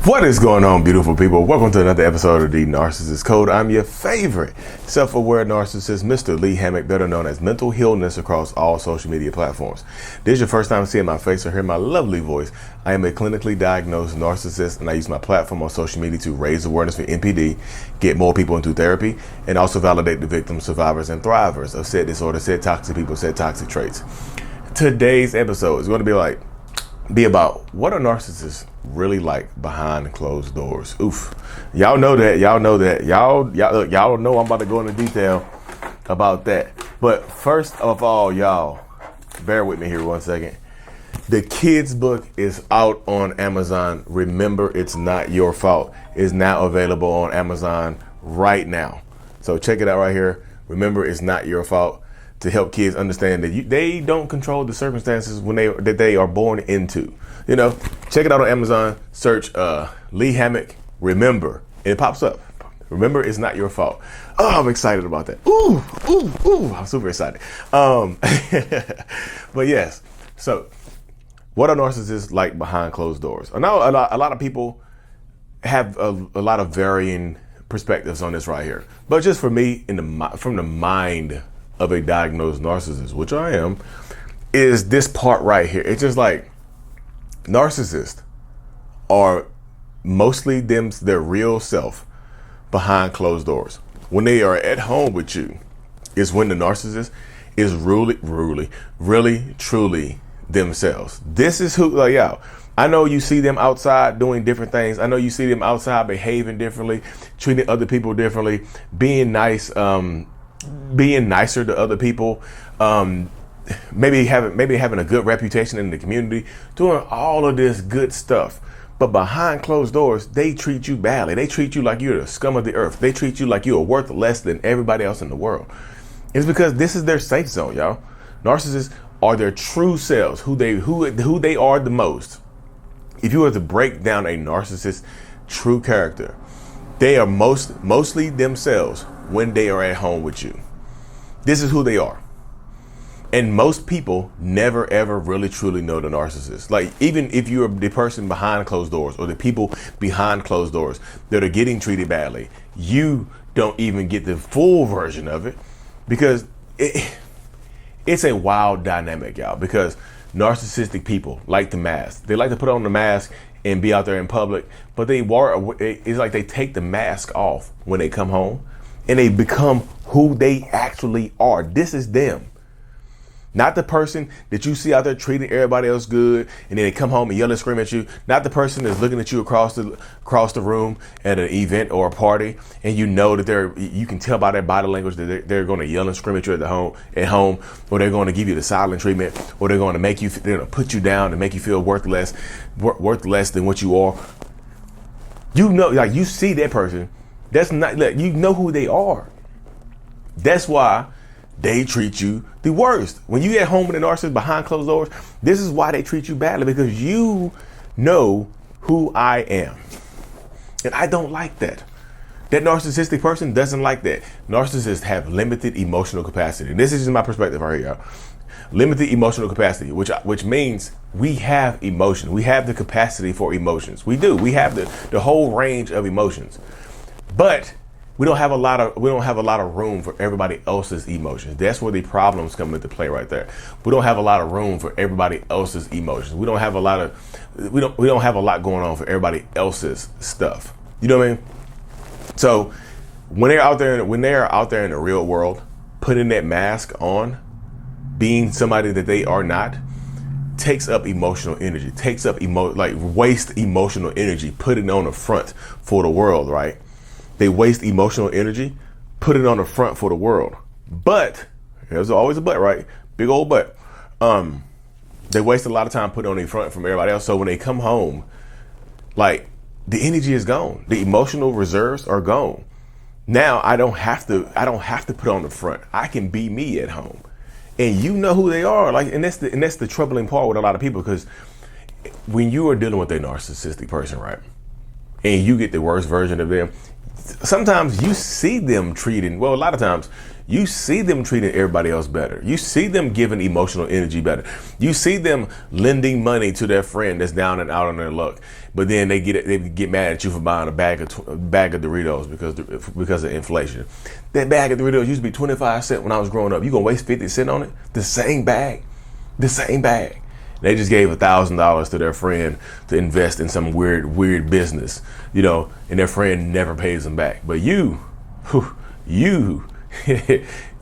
What is going on, beautiful people? Welcome to another episode of the Narcissist Code. I'm your favorite self-aware narcissist, Mr. Lee Hammock, better known as Mental Healness across all social media platforms. This is your first time seeing my face or hearing my lovely voice. I am a clinically diagnosed narcissist, and I use my platform on social media to raise awareness for NPD, get more people into therapy, and also validate the victims, survivors, and thrivers of said disorder, said toxic people, said toxic traits. Today's episode is going to be about what are narcissists really like behind closed doors. Oof. Y'all know that. Y'all know I'm about to go into detail about that. But first of all, y'all, bear with me here 1 second. The kids book is out on Amazon. Remember, it's not your fault. It's now available on Amazon right now. So check it out right here. Remember, it's not your fault. To help kids understand that they don't control the circumstances that they are born into. You know, check it out on Amazon. Search Lee Hammock. Remember, and it pops up. Remember, it's not your fault. Oh, I'm excited about that. Ooh! I'm super excited. But yes. So, what are narcissists like behind closed doors? I know a lot of people have a lot of varying perspectives on this right here. But just for me, from the mind of a diagnosed narcissist, which I am, is this part right here. It's just like narcissists are mostly their real self behind closed doors. When they are at home with you is when the narcissist is really, truly themselves. This is who they are. I know you see them outside doing different things. I know you see them outside behaving differently, treating other people differently, being nice, being nicer to other people, maybe having a good reputation in the community, doing all of this good stuff. But behind closed doors, they treat you badly. They treat you like you're the scum of the earth. They treat you like you are worth less than everybody else in the world. It's because this is their safe zone, y'all. Narcissists are their true selves, who they are the most. If you were to break down a narcissist's true character, they are mostly themselves when they are at home with you. This is who they are. And most people never ever really truly know the narcissist. Like, even if you're the person behind closed doors or the people behind closed doors that are getting treated badly, you don't even get the full version of it, because it's a wild dynamic, y'all, because narcissistic people like to mask. They like to put on the mask and be out there in public, but it's like they take the mask off when they come home and they become who they actually are. This is them. Not the person that you see out there treating everybody else good and then they come home and yell and scream at you. Not the person that's looking at you across the room at an event or a party, and you know that you can tell by their body language that they're going to yell and scream at you at home, or they're going to give you the silent treatment, or they're going to put you down and make you feel worth less than what you are. You know, like, you see that person. That's not, you know who they are. That's why they treat you the worst. When you get home with a narcissist behind closed doors, this is why they treat you badly, because you know who I am. And I don't like that. That narcissistic person doesn't like that. Narcissists have limited emotional capacity. And this is just my perspective right here. Limited emotional capacity, which means we have emotion. We have the capacity for emotions. We do. We have the whole range of emotions. But we don't have a lot of room for everybody else's emotions. That's where the problems come into play right there. We don't have a lot of room for everybody else's emotions. We don't have a lot going on for everybody else's stuff. You know what I mean? So when they're out there in the real world, putting that mask on, being somebody that they are not, takes up emotional energy, waste emotional energy, put it on the front for the world, right? They waste emotional energy, put it on the front for the world. But, there's always a but, right? Big old but. They waste a lot of time putting it on the front from everybody else. So when they come home, like, the energy is gone. The emotional reserves are gone. Now I don't have to put on the front. I can be me at home. And you know who they are. Like, and that's the troubling part with a lot of people, because when you are dealing with a narcissistic person, right, and you get the worst version of them, sometimes you see them treating, well, a lot of times you see them treating everybody else better. You see them giving emotional energy better. You see them lending money to their friend that's down and out on their luck. But then they get mad at you for buying a bag of Doritos because of inflation. That bag of Doritos used to be 25 cents when I was growing up. You gonna waste 50 cents on it? The same bag. They just gave $1,000 to their friend to invest in some weird business, and their friend never pays them back. But you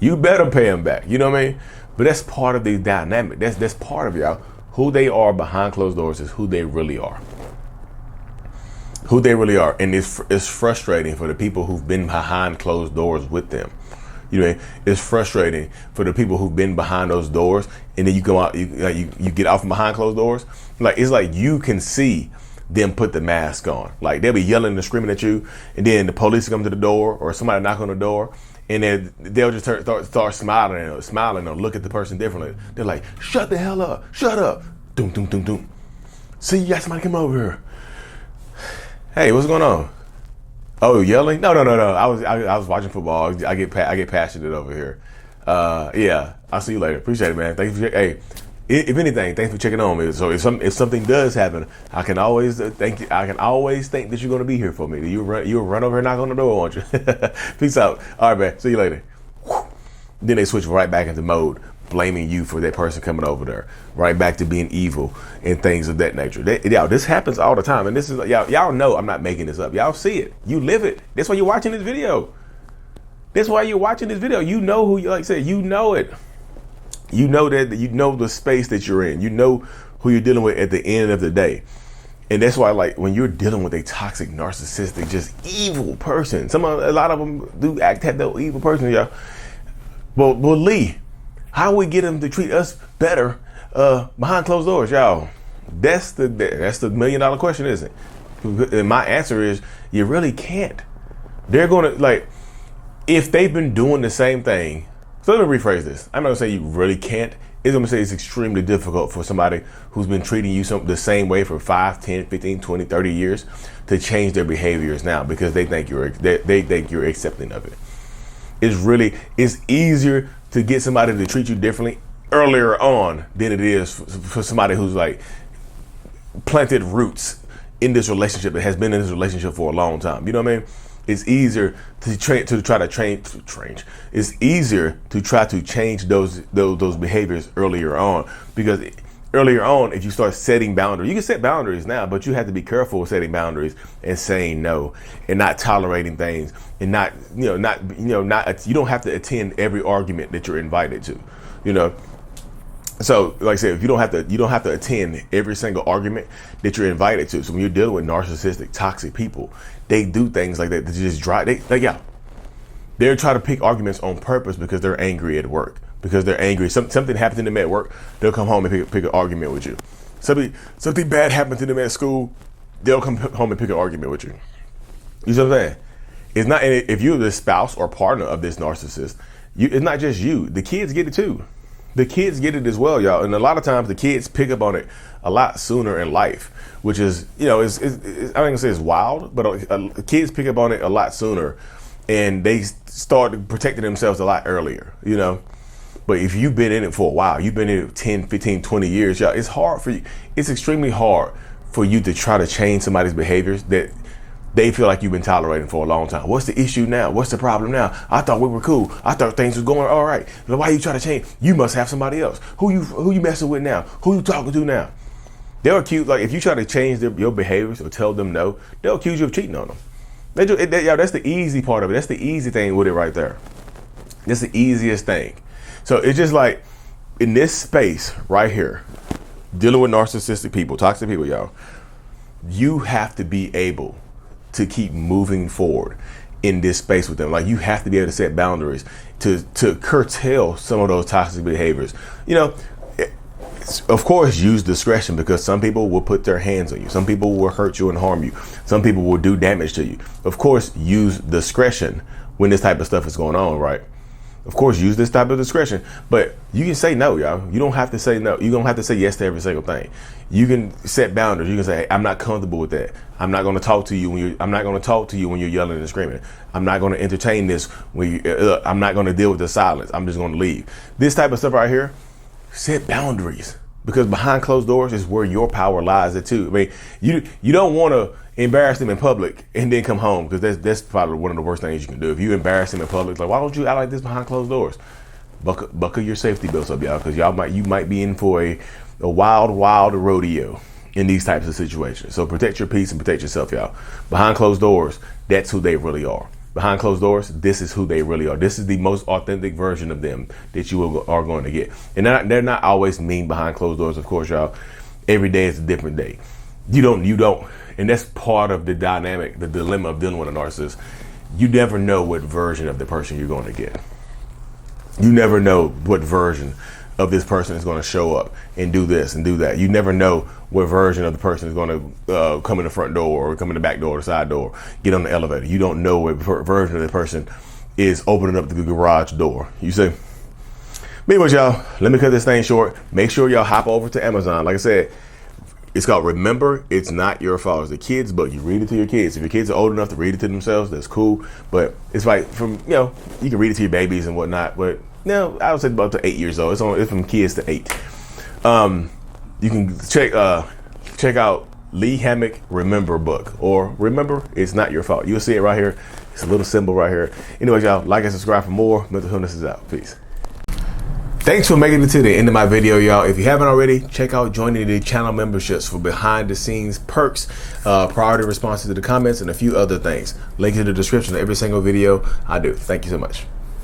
better pay them back. You know what I mean? But that's part of the dynamic. That's part of y'all. Who they are behind closed doors is who they really are. Who they really are, and it's frustrating for the people who've been behind closed doors with them. It's frustrating for the people who've been behind those doors, and then you go out, you get out from behind closed doors. Like, it's like you can see them put the mask on. Like, they'll be yelling and screaming at you, and then the police come to the door or somebody knock on the door, and then they'll just start smiling or look at the person differently. They're like, "Shut the hell up! Shut up!" Doom, doom, doom, doom. See, you got somebody come over here. Hey, what's going on? Oh, yelling? No. I was watching football. I get passionate over here. Yeah, I'll see you later. Appreciate it, man. Thanks for hey. If anything, thanks for checking on me. So if something does happen, I can always think that you're gonna be here for me. You'll run over here and knock on the door, won't you? Peace out. All right, man. See you later. Then they switch right back into mode, blaming you for that person coming over there, right back to being evil and things of that nature. This happens all the time, and this is y'all know I'm not making this up. Y'all see it, you live it. That's why you're watching this video. You know who, like I said, you know it. You know that you know the space that you're in. You know who you're dealing with at the end of the day. And that's why, like, when you're dealing with a toxic, narcissistic, just evil person, a lot of them do have that evil person, y'all. Well, Lee, how we get them to treat us better behind closed doors, y'all? That's the $1 million question, isn't it? And my answer is, you really can't. They're gonna, like, if they've been doing the same thing. So let me rephrase this. I'm not gonna say you really can't. It's gonna say it's extremely difficult for somebody who's been treating you the same way for 5, 10, 15, 20, 30 years to change their behaviors now because they think you're accepting of it. It's easier to get somebody to treat you differently earlier on than it is for somebody who's like planted roots in this relationship that has been in this relationship for a long time. You know what I mean? It's easier to try to change those behaviors earlier on, because earlier on, if you start setting boundaries, you can set boundaries now, but you have to be careful with setting boundaries and saying no and not tolerating things and you don't have to attend every argument that you're invited to, So, like I said, if you don't have to attend every single argument that you're invited to. So when you're dealing with narcissistic, toxic people, they do things like that to just drive. They're trying to pick arguments on purpose because they're angry at work. Because they're angry, something happened to them at work, they'll come home and pick an argument with you. Something bad happened to them at school, they'll come home and pick an argument with you. You see what I'm saying? It's not, if you're the spouse or partner of this narcissist, it's not just you. The kids get it too. The kids get it as well, y'all. And a lot of times the kids pick up on it a lot sooner in life, which is, I ain't gonna say it's wild, but kids pick up on it a lot sooner and they start protecting themselves a lot earlier, But if you've been in it for a while, you've been in it 10, 15, 20 years, y'all, it's hard for you. It's extremely hard for you to try to change somebody's behaviors that they feel like you've been tolerating for a long time. What's the issue now? What's the problem now? I thought we were cool. I thought things was going all right. Why you trying to change? You must have somebody else. Who you messing with now? Who you talking to now? They'll accuse, like, if you try to change your behaviors or tell them no, they'll accuse you of cheating on them. That's the easy part of it. That's the easy thing with it right there. That's the easiest thing. So it's just like, in this space right here, dealing with narcissistic people, toxic people, y'all, you have to be able to keep moving forward in this space with them. Like, you have to be able to set boundaries to curtail some of those toxic behaviors. Of course, use discretion, because some people will put their hands on you. Some people will hurt you and harm you. Some people will do damage to you. Of course, use discretion when this type of stuff is going on, right? Of course, use this type of discretion, but you can say no, y'all. You don't have to say no. You don't have to say yes to every single thing. You can set boundaries. You can say, hey, I'm not comfortable with that. I'm not going to talk to you I'm not going to talk to you when you're yelling and screaming. I'm not going to entertain this when I'm not going to deal with the silence. I'm just going to leave. This type of stuff right here, set boundaries, because behind closed doors is where your power lies at too. I mean, you don't want to embarrass them in public and then come home, because that's probably one of the worst things you can do. If you embarrass them in public, like, why don't you act like this behind closed doors? Buckle your safety belts up, y'all, because you might be in for a wild rodeo in these types of situations. So protect your peace and protect yourself, y'all. Behind closed doors, that's who they really are. Behind closed doors, this is who they really are. This is the most authentic version of them that you are going to get. And they're not always mean behind closed doors, of course, y'all. Every day is a different day. You don't. And that's part of the dynamic, the dilemma of dealing with a narcissist. You never know what version of the person you're going to get. You never know what version of this person is going to show up and do this and do that. You never know what version of the person is going to come in the front door or come in the back door or the side door, get on the elevator. You don't know what version of the person is opening up the garage door. You see? But anyways, y'all, let me cut this thing short. Make sure y'all hop over to Amazon. Like I said, it's called Remember, It's Not Your Fault. It's a kid's book. You read it to your kids. If your kids are old enough to read it to themselves, that's cool. But it's like you can read it to your babies and whatnot. But I would say about to 8 years old. It's from kids to 8. You can check out Lee Hammock Remember book, or Remember, It's Not Your Fault. You'll see it right here. It's a little symbol right here. Anyways, y'all, like and subscribe for more. Mental Illness is out. Peace. Thanks for making it to the end of my video, y'all. If you haven't already, check out joining the channel memberships for behind the scenes perks, priority responses to the comments, and a few other things. Link in the description of every single video I do. Thank you so much.